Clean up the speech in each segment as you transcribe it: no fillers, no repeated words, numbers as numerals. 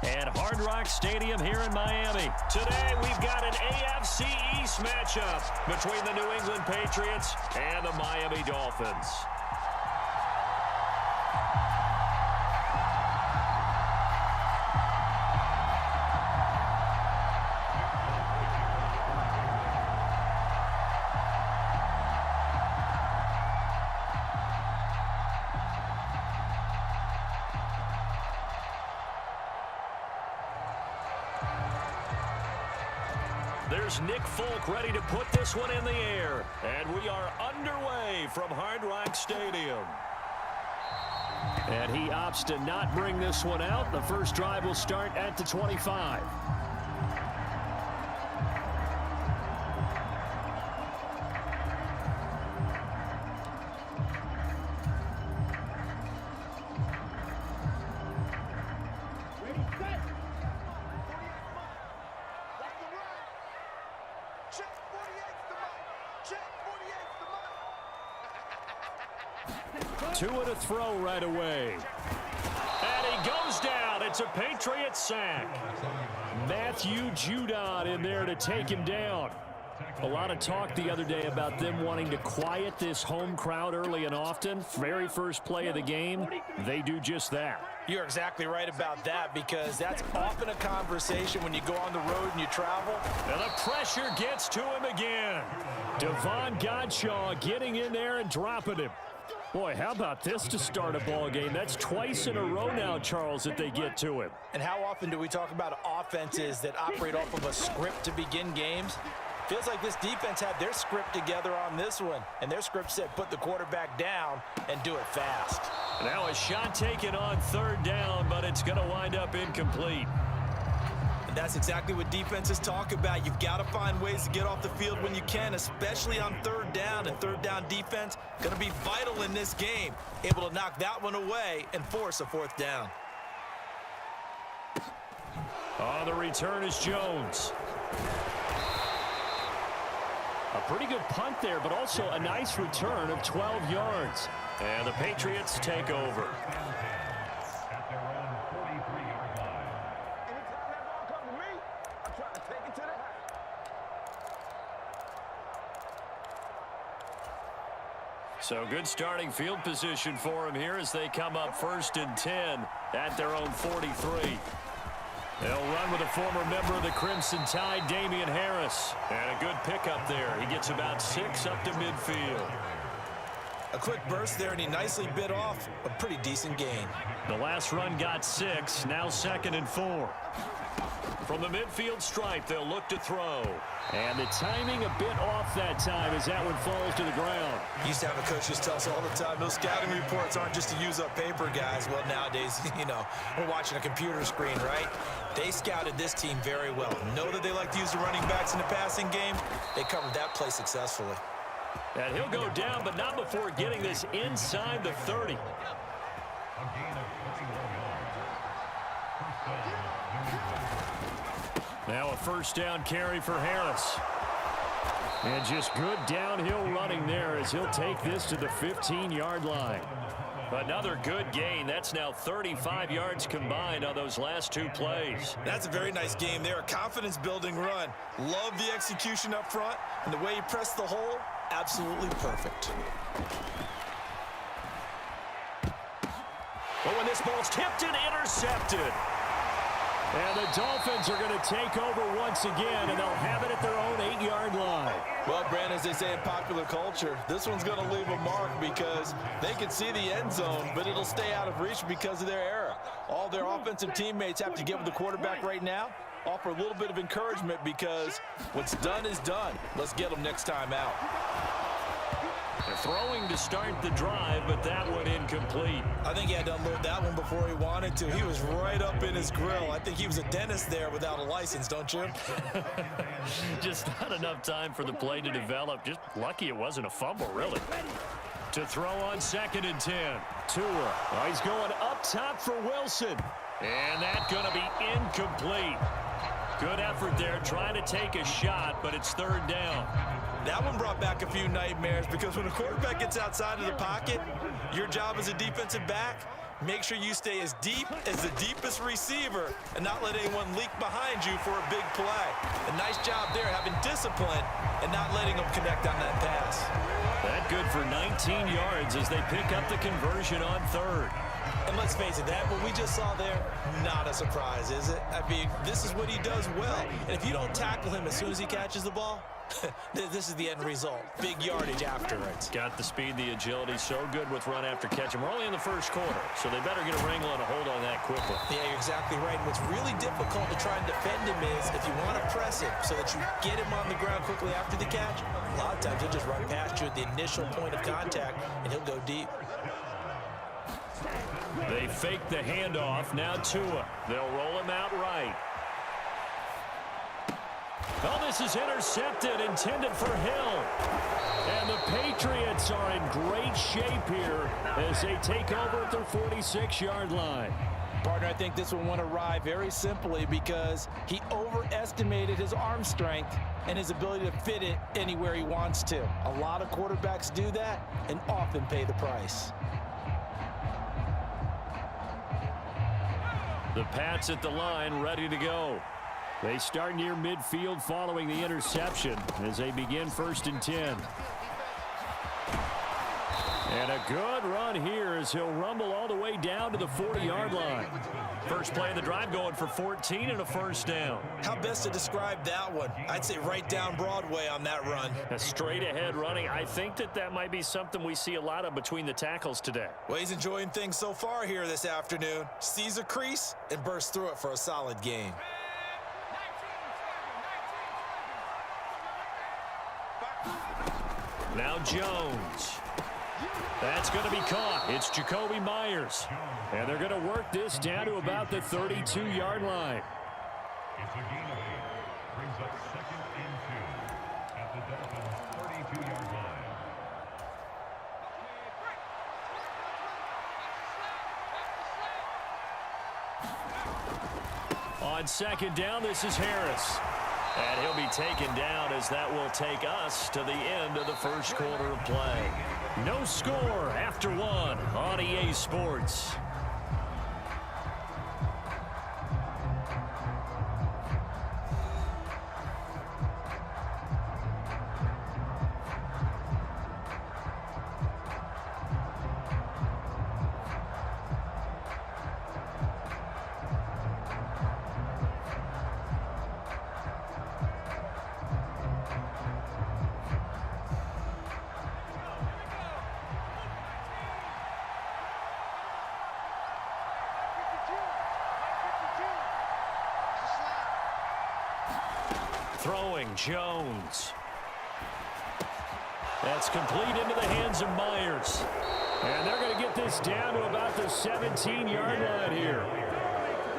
at Hard Rock Stadium here in Miami. Today we've got an AFC East matchup between the New England Patriots and the Miami Dolphins. There's Nick Folk ready to put this one in the air. And we are underway from Hard Rock Stadium. And he opts to not bring this one out. The first drive will start at the 25. Two and a throw right away. And he goes down. It's a Patriots sack. Matthew Judon in there to take him down. A lot of talk the other day about them wanting to quiet this home crowd early and often. Very first play of the game, they do just that. You're exactly right about that, because that's often a conversation when you go on the road and you travel. And the pressure gets to him again. Devon Godshaw getting in there and dropping him. Boy, how about this to start a ball game? That's twice in a row now, Charles, that they get to him. And how often do we talk about offenses that operate off of a script to begin games? Feels like this defense had their script together on this one, and their script said put the quarterback down and do it fast. Now a shot taken on third down, but it's going to wind up incomplete. And that's exactly what defenses talk about. You've got to find ways to get off the field when you can, especially on third down. And third down defense going to be vital in this game. Able to knock that one away and force a fourth down. On the return is Jones. A pretty good punt there, but also a nice return of 12 yards. And the Patriots take over. So good starting field position for him here as they come up 1st and 10 at their own 43. They'll run with a former member of the Crimson Tide, Damian Harris. And a good pickup there. He gets about 6 up to midfield. A quick burst there, and he nicely bit off a pretty decent gain. The last run got 6, now 2nd and 4. From the midfield stripe, they'll look to throw. And the timing a bit off that time as that one falls to the ground. Used to have a coach just tell us all the time, those scouting reports aren't just to use up paper, guys. Well, nowadays, you know, we're watching a computer screen, right? They scouted this team very well. Know that they like to use the running backs in the passing game. They covered that play successfully. And he'll go down, but not before getting this inside the 30. Now a first down carry for Harris. And just good downhill running there as he'll take this to the 15-yard line. Another good gain. That's now 35 yards combined on those last 2 plays. That's a very nice game there. A confidence-building run. Love the execution up front, and the way he pressed the hole, absolutely perfect. But when this ball's tipped and intercepted. And the Dolphins are going to take over once again, and they'll have it at their own 8-yard line. Well, Brandon, as they say in popular culture, this one's going to leave a mark because they can see the end zone, but it'll stay out of reach because of their error. All their offensive teammates have to give the quarterback right now, offer a little bit of encouragement because what's done is done. Let's get them next time out. They're throwing to start the drive, but that one incomplete. I think he had to unload that one before he wanted to. He was right up in his grill. I think he was a dentist there without a license, don't you? Just not enough time for the play to develop. Just lucky it wasn't a fumble, really. To throw on 2nd and 10. Tua. Oh, he's going up top for Wilson. And that's going to be incomplete. Good effort there trying to take a shot, but it's 3rd down. That one brought back a few nightmares because when a quarterback gets outside of the pocket, your job as a defensive back Make sure you stay as deep as the deepest receiver and not let anyone leak behind you for a big play. A nice job there, having discipline and not letting them connect on that pass. That good for 19 yards as they pick up the conversion on third. And let's face it, that what we just saw there, not a surprise, is it? I mean, this is what he does well. And if you don't tackle him as soon as he catches the ball, this is the end result. Big yardage after it. Got the speed, the agility, so good with run after catch. And we're only in the first quarter, so they better get a wrangle and a hold on that quickly. Yeah, you're exactly right. And what's really difficult to try and defend him is if you want to press him so that you get him on the ground quickly after the catch, a lot of times he'll just run past you at the initial point of contact, and he'll go deep. They fake the handoff. Now Tua. They'll roll him out right. Oh, this is intercepted, intended for Hill. And the Patriots are in great shape here as they take over at their 46-yard line. Partner, I think this one went awry very simply because he overestimated his arm strength and his ability to fit it anywhere he wants to. A lot of quarterbacks do that and often pay the price. The Pats at the line, ready to go. They start near midfield following the interception as they begin 1st and 10. And a good run here as he'll rumble all the way down to the 40-yard line. First play of the drive going for 14 and a first down. How best to describe that one? I'd say right down Broadway on that run. A straight ahead running. I think that might be something we see a lot of between the tackles today. Well, he's enjoying things so far here this afternoon. Sees a crease and bursts through it for a solid gain. Now Jones. That's going to be caught. It's Jacoby Myers. And they're going to work this down to about the 32-yard line. It's a gain of 8. Brings up 2nd and 2 at the Dolphins' 32-yard line. On 2nd down, this is Harris. And he'll be taken down as that will take us to the end of the first quarter of play. No score after 1 on EA Sports. Throwing, Jones. That's complete into the hands of Myers. And they're going to get this down to about the 17-yard line here.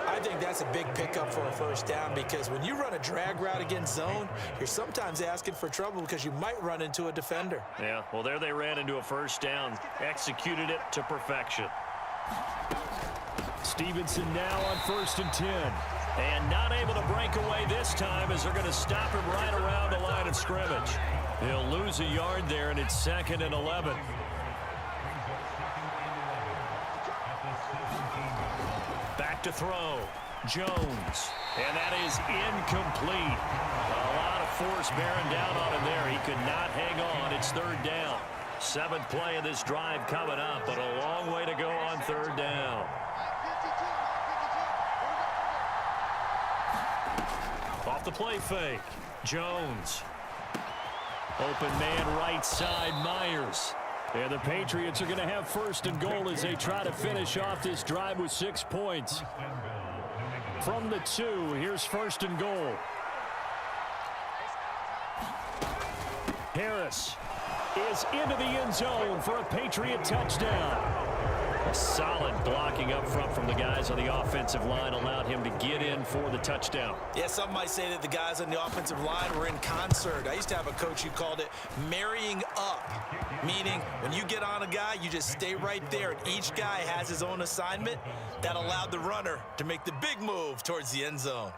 I think that's a big pickup for a first down because when you run a drag route against zone, you're sometimes asking for trouble because you might run into a defender. Yeah, well, there they ran into a first down. Executed it to perfection. Stevenson now on 1st and 10. And not able to break away this time as they're going to stop him right around the line of scrimmage. He'll lose a yard there, and it's 2nd and 11. Back to throw. Jones. And that is incomplete. A lot of force bearing down on him there. He could not hang on. It's 3rd down. 7th play of this drive coming up, but a long way to go on 3rd down. Off the play fake. Jones. Open man right side, Myers. And the Patriots are going to have 1st and goal as they try to finish off this drive with 6 points. From the 2, here's 1st and goal. Harris is into the end zone for a Patriot touchdown. A solid blocking up front from the guys on the offensive line allowed him to get in for the touchdown. Yeah, some might say that the guys on the offensive line were in concert. I used to have a coach who called it marrying up, meaning when you get on a guy, you just stay right there, and each guy has his own assignment. That allowed the runner to make the big move towards the end zone.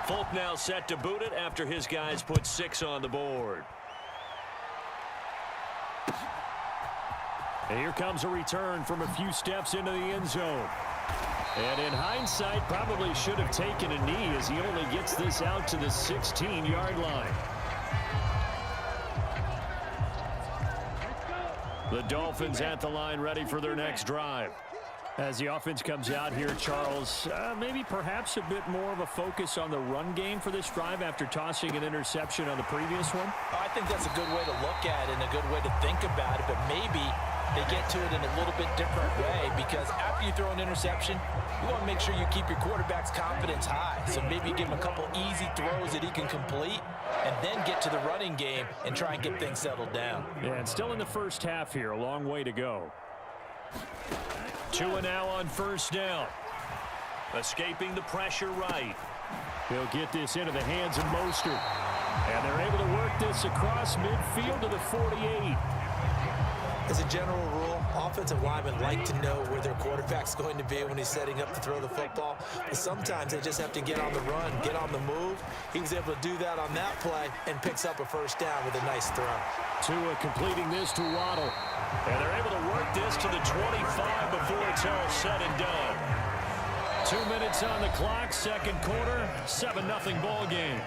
Folk now set to boot it after his guys put 6 on the board. And here comes a return from a few steps into the end zone. And in hindsight, probably should have taken a knee as he only gets this out to the 16-yard line. The Dolphins at the line ready for their next drive. As the offense comes out here, Charles, maybe perhaps a bit more of a focus on the run game for this drive after tossing an interception on the previous one? I think that's a good way to look at it and a good way to think about it, but maybe they get to it in a little bit different way, because after you throw an interception, you want to make sure you keep your quarterback's confidence high. So maybe you give him a couple easy throws that he can complete and then get to the running game and try and get things settled down. Yeah, and still in the first half here, a long way to go. Tua now on first down. Escaping the pressure right. He'll get this into the hands of Mostert. And they're able to work this across midfield to the 48. As a general rule, offensive linemen like to know where their quarterback's going to be when he's setting up to throw the football. But sometimes they just have to get on the run, get on the move. He was able to do that on that play and picks up a first down with a nice throw. Tua completing this to Waddle. And they're able to work this to the 25 before it's all said and done. 2 minutes on the clock, second quarter, 7-0 ball game.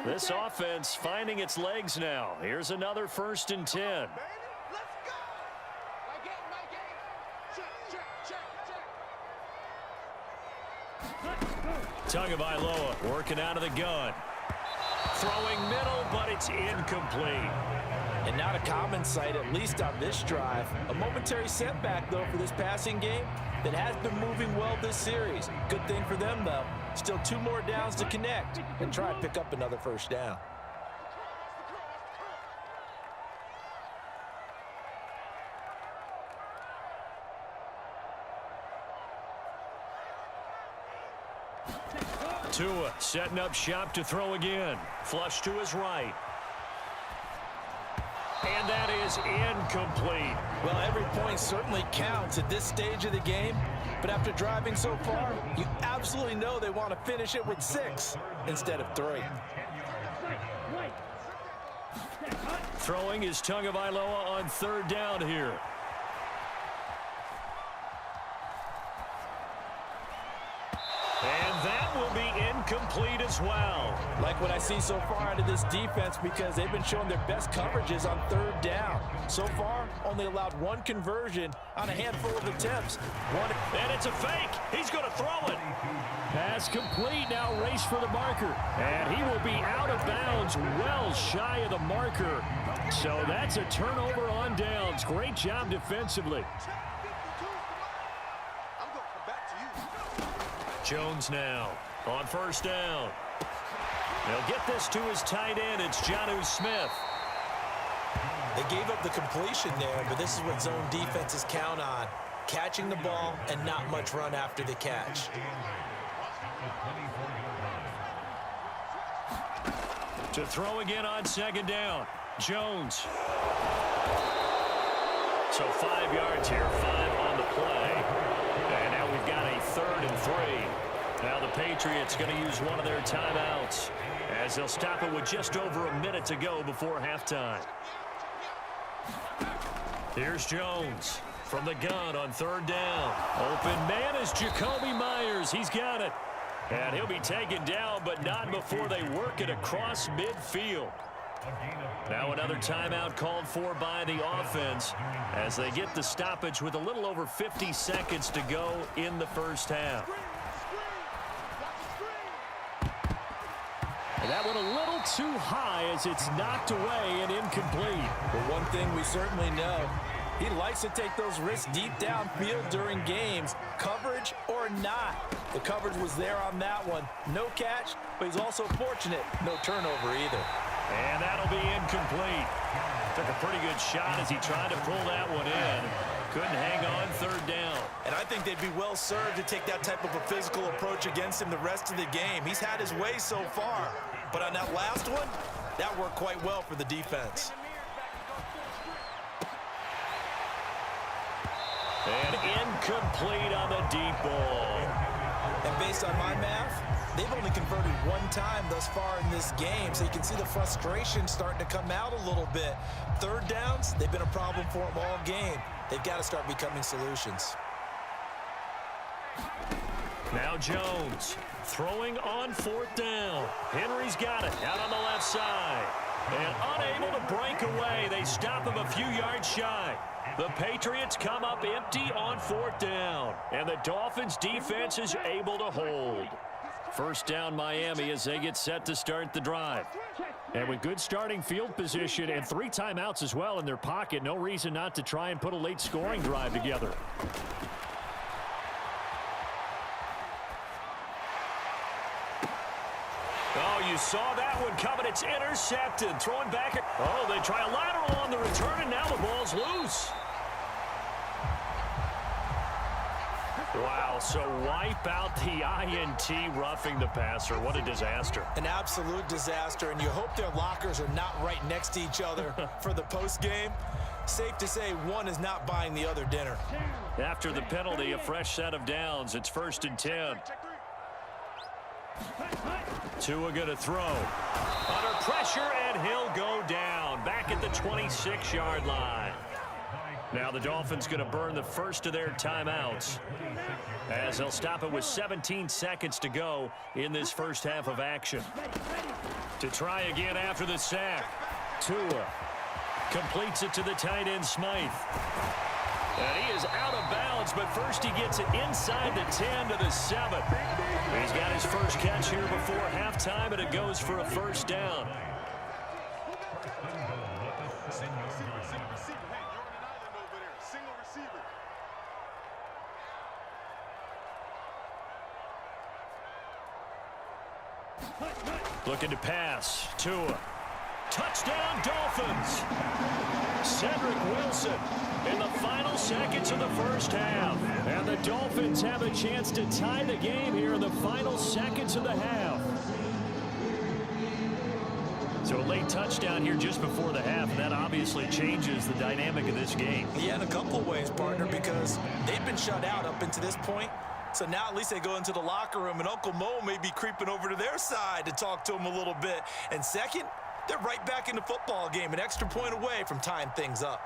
This offense finding its legs now. Here's another 1st and 10. Tagovailoa working out of the gun. Throwing middle, but it's incomplete. And not a common sight, at least on this drive. A momentary setback, though, for this passing game that has been moving well this series. Good thing for them, though. Still 2 more downs to connect and try and pick up another first down. Tua setting up shop to throw again. Flush to his right. And that is incomplete. Well, every point certainly counts at this stage of the game. But after driving so far, you absolutely know they want to finish it with 6 instead of 3. Throwing is Tagovailoa on 3rd down here. And that will be incomplete as well. Like what I see so far out of this defense, because they've been showing their best coverages on 3rd down. So far, only allowed 1 conversion on a handful of attempts. And it's a fake. He's going to throw it. Pass complete. Now race for the marker. And he will be out of bounds, well shy of the marker. So that's a turnover on downs. Great job defensively. Jones now on 1st down. They'll get this to his tight end. It's Jonnu Smith. They gave up the completion there, but this is what zone defenses count on. Catching the ball and not much run after the catch. To throw again on 2nd down. Jones. So 5 yards here, 5 on the play. And now we've got a 3rd and 3. Now the Patriots going to use one of their timeouts as they'll stop it with just over a minute to go before halftime. Here's Jones from the gun on 3rd down. Open man is Jacoby Myers. He's got it. And he'll be taken down, but not before they work it across midfield. Now another timeout called for by the offense as they get the stoppage with a little over 50 seconds to go in the first half. And that went a little too high as it's knocked away and incomplete. But one thing we certainly know, he likes to take those risks deep downfield during games, coverage or not. The coverage was there on that one. No catch, but he's also fortunate. No turnover either. And that'll be incomplete. Took a pretty good shot as he tried to pull that one in. Couldn't hang on 3rd down. And I think they'd be well served to take that type of a physical approach against him the rest of the game. He's had his way so far. But on that last one, that worked quite well for the defense. And incomplete on the deep ball. And based on my math, they've only converted one time thus far in this game, so you can see the frustration starting to come out a little bit. Third downs, they've been a problem for them all game. They've got to start becoming solutions. Now Jones throwing on 4th down. Henry's got it out on the left side. And unable to break away. They stop him a few yards shy. The Patriots come up empty on 4th down. And the Dolphins defense is able to hold. First down Miami as they get set to start the drive. And with good starting field position and 3 timeouts as well in their pocket, no reason not to try and put a late scoring drive together. Oh, you saw that one coming. It's intercepted. Throwing back. Oh, they try a lateral on the return, and now the ball's loose. Wow, so wipe out the INT, roughing the passer. What a disaster. An absolute disaster, and you hope their lockers are not right next to each other for the postgame. Safe to say one is not buying the other dinner. After the penalty, a fresh set of downs. It's 1st and 10. Tua going to throw. Under pressure, and he'll go down. Back at the 26-yard line. Now the Dolphins going to burn the first of their timeouts, as they'll stop it with 17 seconds to go in this first half of action. To try again after the sack. Tua completes it to the tight end, Smythe. And he is out of bounds, but first he gets it inside the 10 to the 7. He's got his first catch here before halftime, and it goes for a first down. Looking to pass. Tua. Touchdown, Dolphins. Cedric Wilson in the final seconds of the first half. And the Dolphins have a chance to tie the game here in the final seconds of the half. So a late touchdown here just before the half, and that obviously changes the dynamic of this game. Yeah, in a couple of ways, partner, because they've been shut out up until this point. So now at least they go into the locker room, and Uncle Mo may be creeping over to their side to talk to them a little bit. And second, they're right back in the football game, an extra point away from tying things up.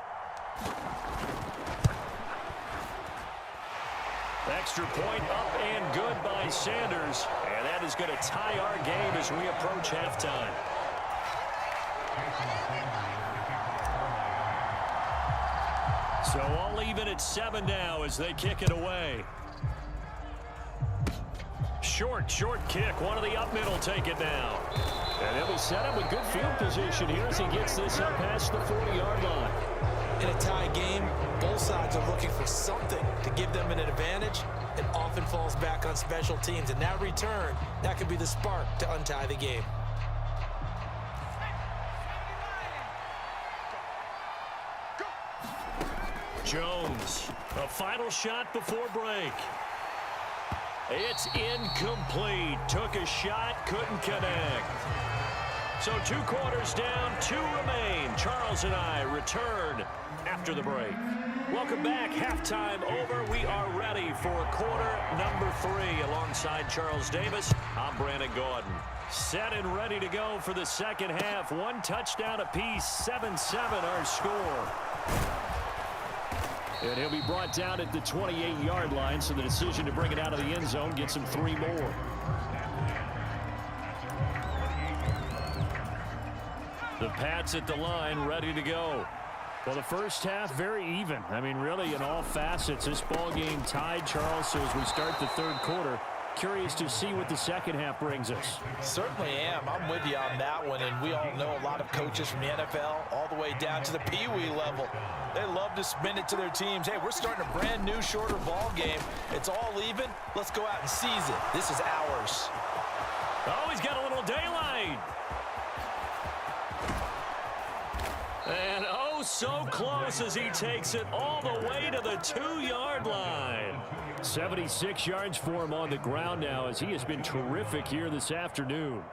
Extra point up and good by Sanders. And that is going to tie our game as we approach halftime. So all even at 7 now as they kick it away. Short kick. One of the up middle take it down. And they'll be set up with good field position here as he gets this up past the 40-yard line. In a tie game, both sides are looking for something to give them an advantage. It often falls back on special teams. And that return, that could be the spark to untie the game. Jones, a final shot before break. It's incomplete. Took a shot, couldn't connect. So 2 quarters down, 2 remain. Charles and I return after the break. Welcome back. Halftime over. We are ready for quarter number 3. Alongside Charles Davis, I'm Brandon Gordon. Set and ready to go for the second half. 1 touchdown apiece, 7-7 our score. And he'll be brought down at the 28-yard line, so the decision to bring it out of the end zone gets him 3 more. The Pats at the line, ready to go. Well, the first half, very even. I mean, really, in all facets, this ball game tied, Charles. So as we start the third quarter, curious to see what the second half brings us. Certainly am. I'm with you on that one, and we all know a lot of coaches from the NFL all the way down to the Pee-wee level. They love to spin it to their teams. Hey, we're starting a brand new, shorter ball game. It's all even. Let's go out and seize it. This is ours. Oh, he's got a little daylight. And oh, so close as he takes it all the way to the 2-yard line. 76 yards for him on the ground now, as he has been terrific here this afternoon.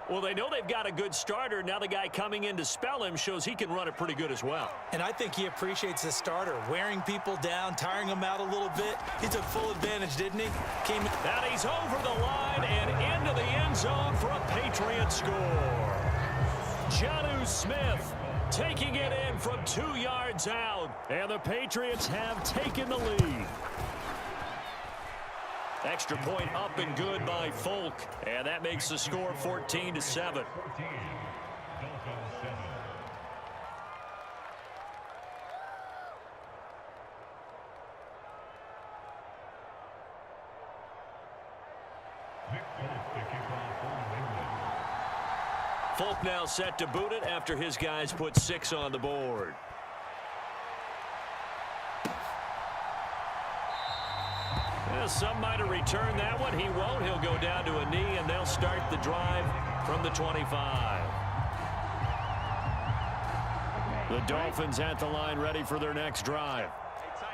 Well, they know they've got a good starter. Now the guy coming in to spell him shows he can run it pretty good as well. And I think he appreciates the starter, wearing people down, tiring them out a little bit. He took full advantage, didn't he? And he's over the line and into zone for a Patriot score. Jonnu Smith taking it in from 2 yards out, and the Patriots have taken the lead. Extra point up and good by Folk, and that makes the score 14-7. Folk now set to boot it after his guys put 6 on the board. Some might have returned that one. He won't. He'll go down to a knee, and they'll start the drive from the 25. The Dolphins at the line ready for their next drive.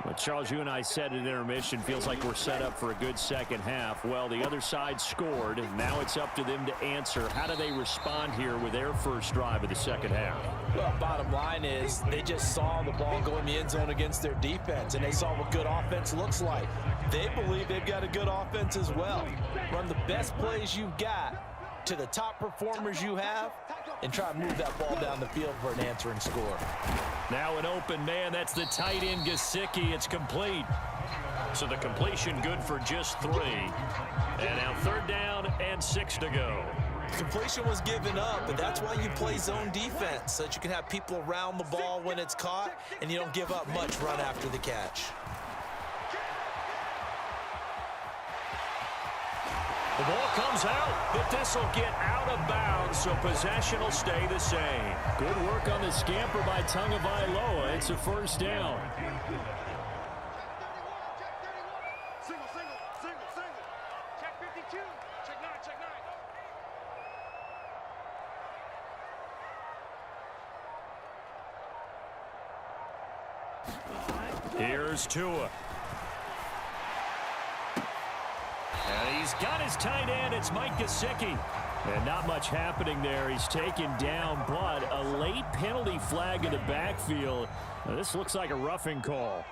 Well, Charles, you and I said at intermission, feels like we're set up for a good second half. Well, the other side scored. Now it's up to them to answer. How do they respond here with their first drive of the second half? Well, bottom line is they just saw the ball go in the end zone against their defense, and they saw what good offense looks like. They believe they've got a good offense as well. Run the best plays you've got to the top performers you have, and try to move that ball down the field for an answering score. Now an open man. That's the tight end, Gesicki. It's complete. So the completion good for just 3. And now 3rd down and 6 to go. Completion was given up, but that's why you play zone defense, so that you can have people around the ball when it's caught, and you don't give up much run after the catch. The ball comes out, but this will get out of bounds, so possession will stay the same. Good work on the scamper by Tagovailoa. It's a 1st down. Single. Check 52. Check 9. Here's Tua. And he's got his tight end. It's Mike Gesicki. And not much happening there. He's taken down, but a late penalty flag in the backfield. Now, this looks like a roughing call.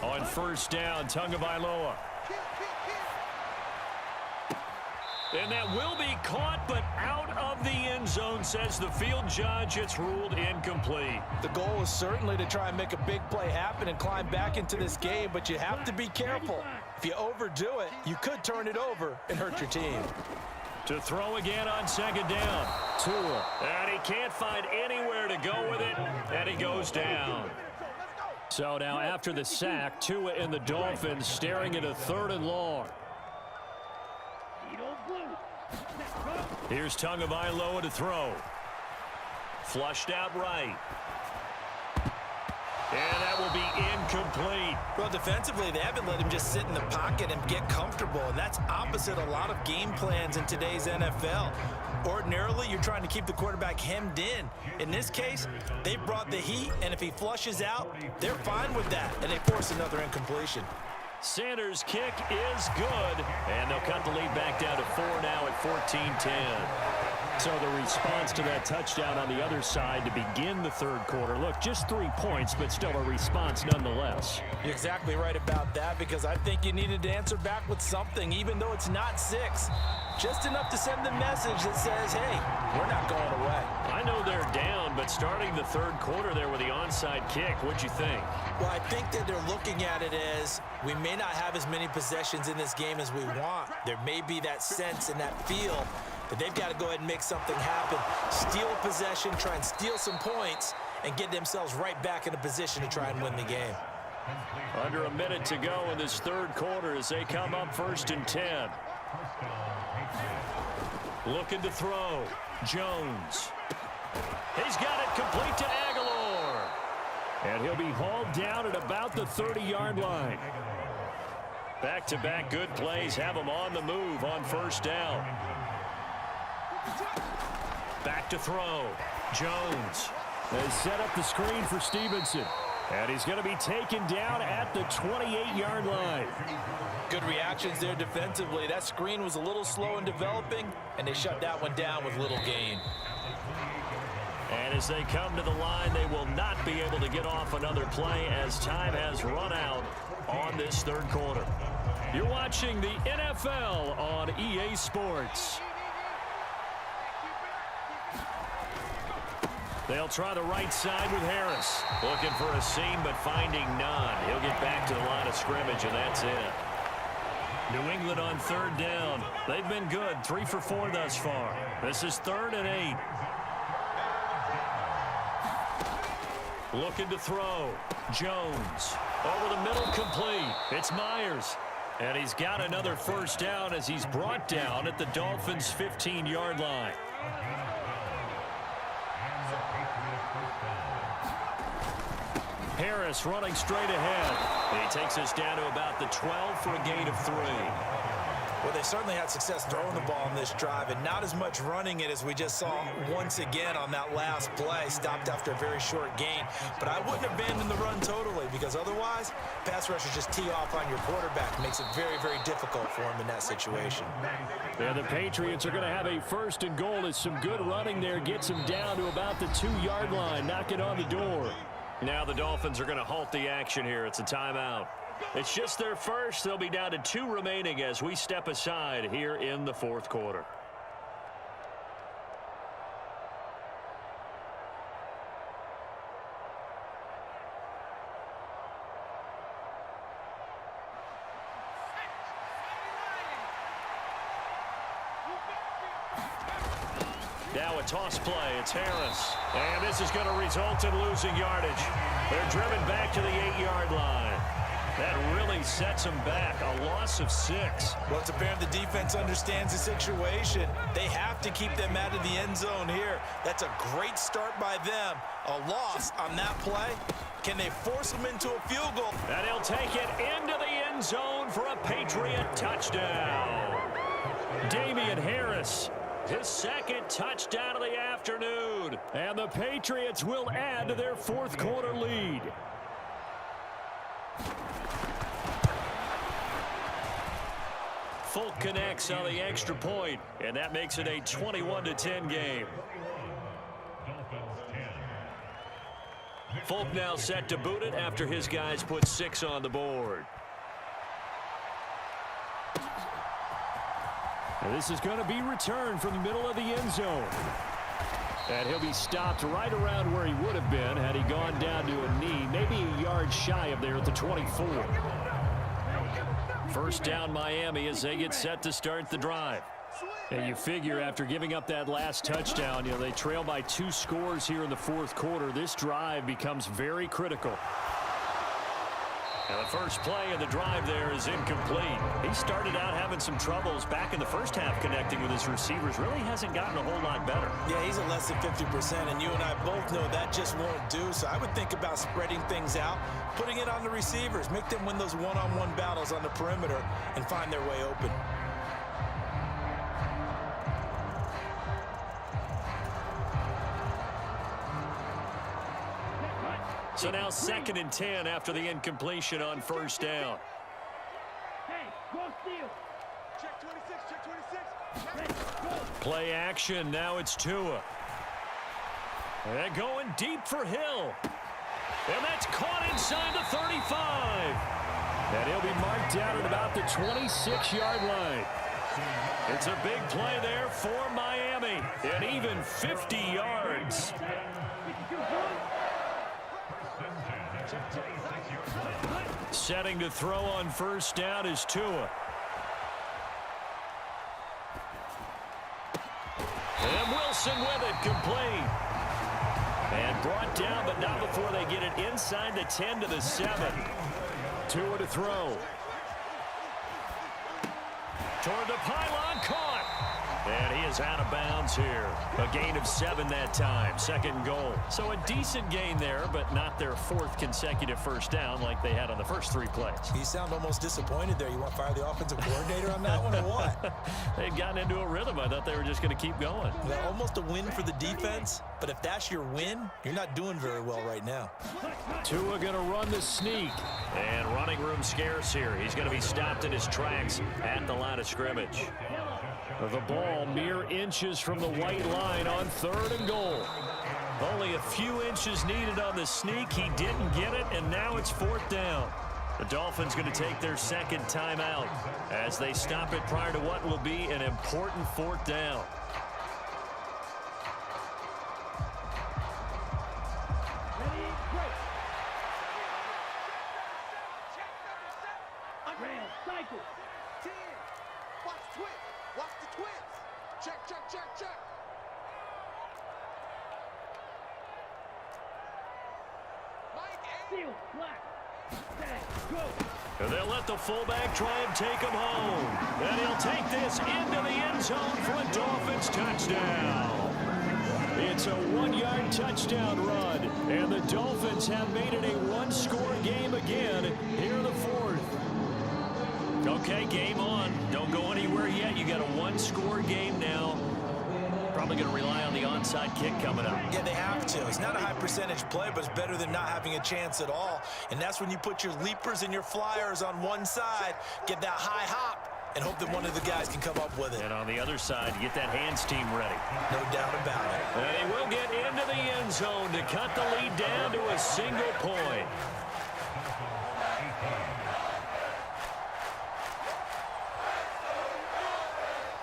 On 1st down, Tagovailoa. And that will be caught, but out of the end zone, says the field judge. It's ruled incomplete. The goal is certainly to try and make a big play happen and climb back into this game, but you have to be careful. If you overdo it, you could turn it over and hurt your team. To throw again on 2nd down. Tua. And he can't find anywhere to go with it, and he goes down. So now after the sack, Tua and the Dolphins staring at a 3rd and long. Here's Tagovailoa to throw. Flushed out right. And that will be incomplete. Well, defensively, they haven't let him just sit in the pocket and get comfortable, and that's opposite a lot of game plans in today's NFL. Ordinarily, you're trying to keep the quarterback hemmed in. In this case, they brought the heat, and if he flushes out, they're fine with that, and they force another incompletion. Sanders' kick is good, and they'll cut the lead back down to 4 now at 14-10. So the response to that touchdown on the other side to begin the 3rd quarter. Look, just 3 points, but still a response nonetheless. You're exactly right about that, because I think you needed to answer back with something, even though it's not 6. Just enough to send the message that says, hey, we're not going away. I know they're down, but starting the 3rd quarter there with the onside kick, what'd you think? Well, I think that they're looking at it as we may not have as many possessions in this game as we want. There may be that sense and that feel that they've got to go ahead and make something happen. Steal a possession, try and steal some points, and get themselves right back in a position to try and win the game. Under a minute to go in this 3rd quarter as they come up 1st and 10. Looking to throw. Jones. He's got it complete to Aguilar. And he'll be hauled down at about the 30-yard line. Back-to-back good plays have him on the move on 1st down. Back to throw. Jones. They set up the screen for Stevenson. And he's going to be taken down at the 28-yard line. Good reactions there defensively. That screen was a little slow in developing, and they shut that one down with little gain. And as they come to the line, they will not be able to get off another play as time has run out on this 3rd quarter. You're watching the NFL on EA Sports. They'll try the right side with Harris. Looking for a seam, but finding none. He'll get back to the line of scrimmage, and that's it. New England on third down. They've been good, 3 for 4 thus far. This is 3rd and 8. Looking to throw. Jones. Over the middle, complete. It's Myers. And he's got another first down as he's brought down at the Dolphins' 15-yard line. Harris running straight ahead. He takes us down to about the 12 for a gain of 3. Well, they certainly had success throwing the ball on this drive, and not as much running it as we just saw once again on that last play. Stopped after a very short gain. But I wouldn't abandon the run totally, because otherwise, pass rushers just tee off on your quarterback. Makes it very, very difficult for him in that situation. Yeah, the Patriots are going to have a 1st and goal as some good running there gets him down to about the 2-yard line. Knock it on the door. Now the Dolphins are going to halt the action here. It's a timeout. It's just their first. They'll be down to 2 remaining as we step aside here in the 4th quarter. Now a toss play. It's Harris. And this is going to result in losing yardage. They're driven back to the 8-yard line. That really sets them back. A loss of 6. Well, it's apparent the defense understands the situation. They have to keep them out of the end zone here. That's a great start by them. A loss on that play. Can they force them into a field goal? And he'll take it into the end zone for a Patriot touchdown. Damian Harris, his 2nd touchdown of the afternoon. And the Patriots will add to their 4th quarter lead. Folk connects on the extra point, and that makes it a 21-10 game. Folk now set to boot it after his guys put 6 on the board. And this is going to be returned from the middle of the end zone. And he'll be stopped right around where he would have been had he gone down to a knee, maybe a yard shy of there at the 24. First down Miami as they get set to start the drive. And you figure after giving up that last touchdown, they trail by 2 scores here in the 4th quarter. This drive becomes very critical. And the first play of the drive there is incomplete. He started out having some troubles back in the first half connecting with his receivers. Really hasn't gotten a whole lot better. Yeah, he's at less than 50%, and you and I both know that just won't do. So I would think about spreading things out, putting it on the receivers, make them win those one-on-one battles on the perimeter and find their way open. So now 2nd and 10 after the incompletion on first down. Check 26, check 26. Play action, now it's Tua. And going deep for Hill. And that's caught inside the 35. And he'll be marked down at about the 26-yard line. It's a big play there for Miami. And even 50 yards. Setting to throw on first down is Tua. And Wilson with it, complete. And brought down, but not before they get it inside the 10 to the 7. Tua to throw. Toward the pylon, caught. And he is out of bounds here. A gain of 7 that time. 2nd and goal. So a decent gain there, but not their 4th consecutive first down like they had on the first 3 plays. You sound almost disappointed there. You want to fire the offensive coordinator on that one or what? They'd gotten into a rhythm. I thought they were just going to keep going. Well, almost a win for the defense, but if that's your win, you're not doing very well right now. Tua going to run the sneak. And running room scarce here. He's going to be stopped in his tracks at the line of scrimmage. The ball mere inches from the white line on 3rd and goal. Only a few inches needed on the sneak. He didn't get it, and now it's 4th down. The Dolphins going to take their second timeout as they stop it prior to what will be an important fourth down. They'll let the fullback try and take him home. And he'll take this into the end zone for a Dolphins touchdown. It's a 1-yard touchdown run. And the Dolphins have made it a one-score game again here in the fourth. Okay, game on. Don't go anywhere yet. You got a one-score game now. Probably going to rely on the onside kick coming up. Yeah, they have to. It's not a high percentage play, but it's better than not having a chance at all. And that's when you put your leapers and your flyers on one side, get that high hop, and hope that one of the guys can come up with it. And on the other side, get that hands team ready. No doubt about it. And he will get into the end zone to cut the lead down to a single point.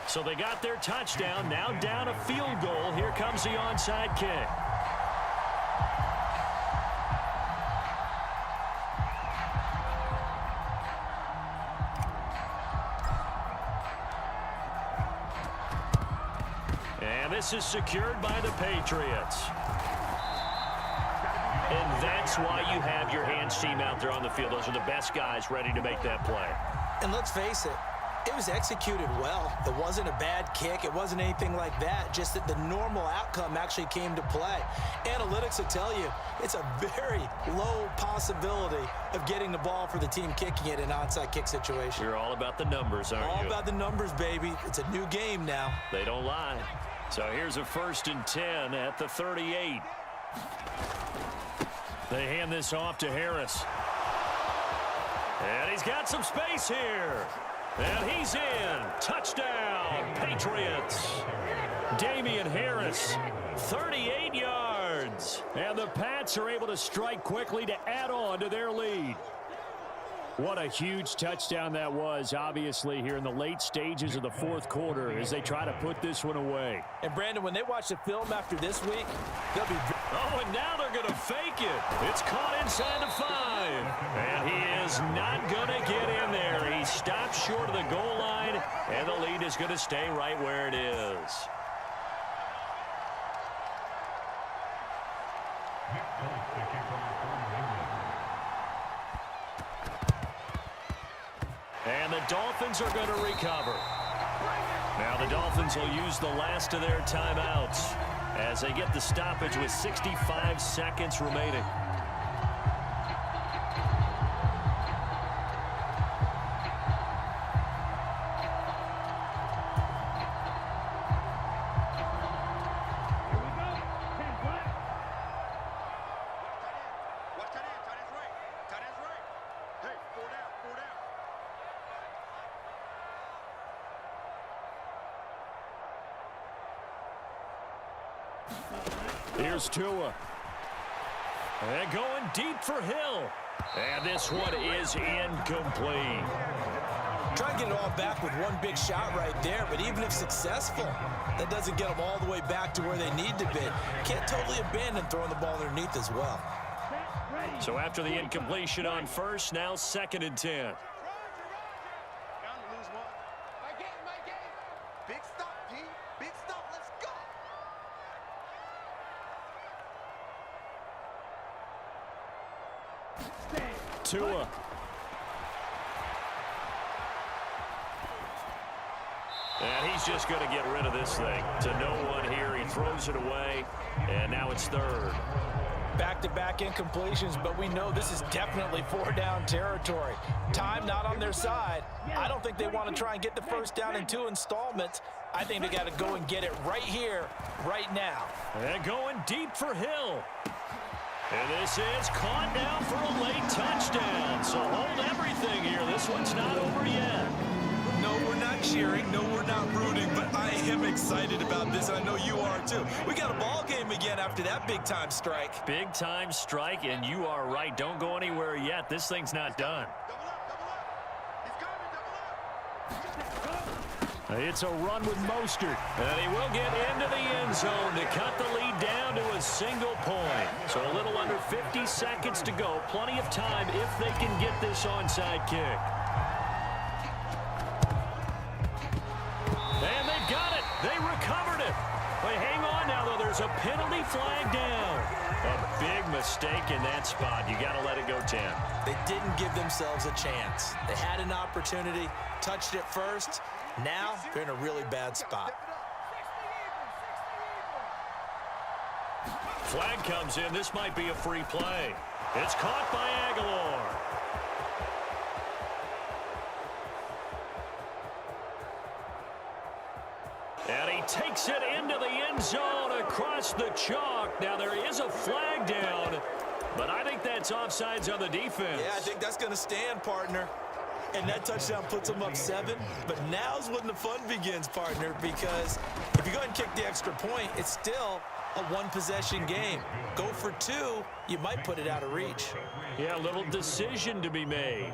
So they got their touchdown, now down a field goal. Here comes the onside kick. And this is secured by the Patriots. And that's why you have your hands team out there on the field. Those are the best guys ready to make that play. And let's face it, it was executed well. It wasn't a bad kick. It wasn't anything like that. Just that the normal outcome actually came to play. Analytics will tell you it's a very low possibility of getting the ball for the team kicking it in an onside kick situation. You're all about the numbers, aren't you? All about the numbers, baby. It's a new game now. They don't lie. So here's a 1st and 10 at the 38. They hand this off to Harris. And he's got some space here. And he's in. Touchdown, Patriots. Damian Harris, 38 yards. And the Pats are able to strike quickly to add on to their lead. What a huge touchdown that was, obviously, here in the late stages of the fourth quarter as they try to put this one away. And, Brandon, when they watch the film after this week, they'll be... Oh, and now they're going to fake it. It's caught inside the 5. And he is not going to get in there. He stops short of the goal line, and the lead is going to stay right where it is. And the Dolphins are going to recover. Now the Dolphins will use the last of their timeouts as they get the stoppage with 65 seconds remaining. Here's Tua. And going deep for Hill. And this one is incomplete. Try and get it all back with one big shot right there, but even if successful, that doesn't get them all the way back to where they need to be. Can't totally abandon throwing the ball underneath as well. So after the incompletion on first, now 2nd and 10. Big stop, P. Big stop. Let's go. Tua. And he's just going to get rid of this thing to no one here. He throws it away, and now it's 3rd. Back-to-back incompletions, but we know this is definitely 4-down territory. Time not on their side. I don't think they want to try and get the first down in 2 installments. I think they got to go and get it right here, right now. And going deep for Hill. And this is caught now for a late touchdown. So hold everything here. This one's not over yet. No, we're not cheering. No, we're not rooting. But I am excited about this. I know you are too. We got a ball game again after that big-time strike. Big-time strike, and you are right. Don't go anywhere yet. This thing's not done. It's a run with Mostert, and he will get into the end zone to cut the lead down to a single point. So a little under 50 seconds to go. Plenty of time if they can get this onside kick. And they've got it. They recovered it. But hang on now, though. There's a penalty flag down. A big mistake in that spot. You got to let it go 10. They didn't give themselves a chance. They had an opportunity, touched it first. Now they're in a really bad spot. Flag comes in. This might be a free play. It's caught by Aguilar. And he takes it into the end zone across the chalk. Now there is a flag down, but I think that's offsides on the defense. Yeah, I think that's going to stand, partner. And that touchdown puts them up 7. But now's when the fun begins, partner, because if you go ahead and kick the extra point, it's still a one-possession game. Go for 2, you might put it out of reach. Yeah, a little decision to be made.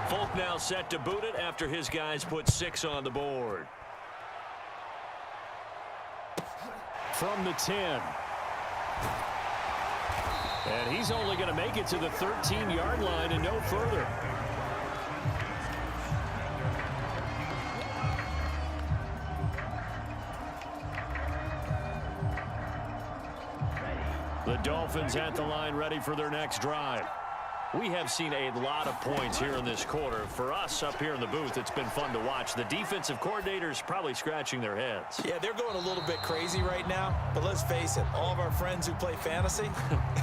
Folk now set to boot it after his guys put 6 on the board. From the 10. And he's only going to make it to the 13-yard line and no further. The Dolphins at the line ready for their next drive. We have seen a lot of points here in this quarter. For us up here in the booth, it's been fun to watch. The defensive coordinators probably scratching their heads. Yeah, they're going a little bit crazy right now. But let's face it, all of our friends who play fantasy,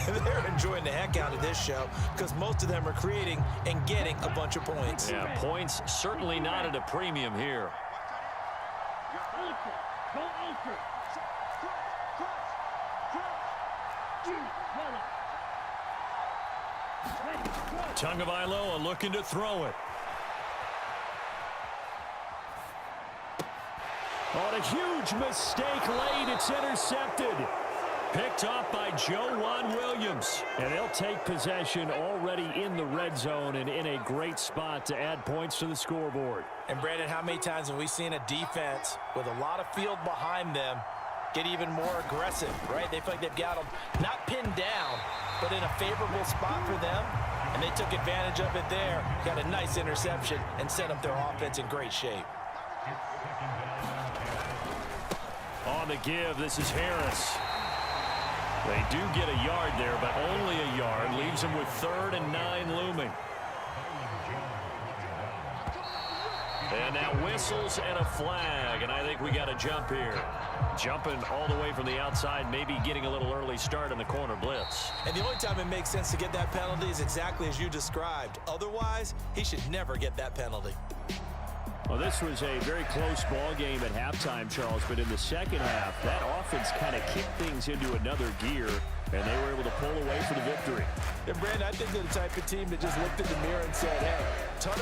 they're enjoying the heck out of this show because most of them are creating and getting a bunch of points. Yeah, points certainly not at a premium here. Tagovailoa looking to throw it. On a huge mistake late, it's intercepted. Picked off by Joejuan Williams. And they'll take possession already in the red zone and in a great spot to add points to the scoreboard. And Brandon, how many times have we seen a defense with a lot of field behind them get even more aggressive, right? They feel like they've got them not pinned down, but in a favorable spot for them. And they took advantage of it there. Got a nice interception and set up their offense in great shape. On the give, this is Harris. They do get a yard there, but only a yard. Leaves them with 3rd and 9 looming. And now whistles and a flag, and I think we got a jump here. Jumping all the way from the outside, maybe getting a little early start in the corner blitz. And the only time it makes sense to get that penalty is exactly as you described. Otherwise, he should never get that penalty. Well, this was a very close ball game at halftime, Charles, but in the second half, that offense kind of kicked things into another gear, and they were able to pull away for the victory. And Brandon, I think they're the type of team that just looked in the mirror and said, hey, ton of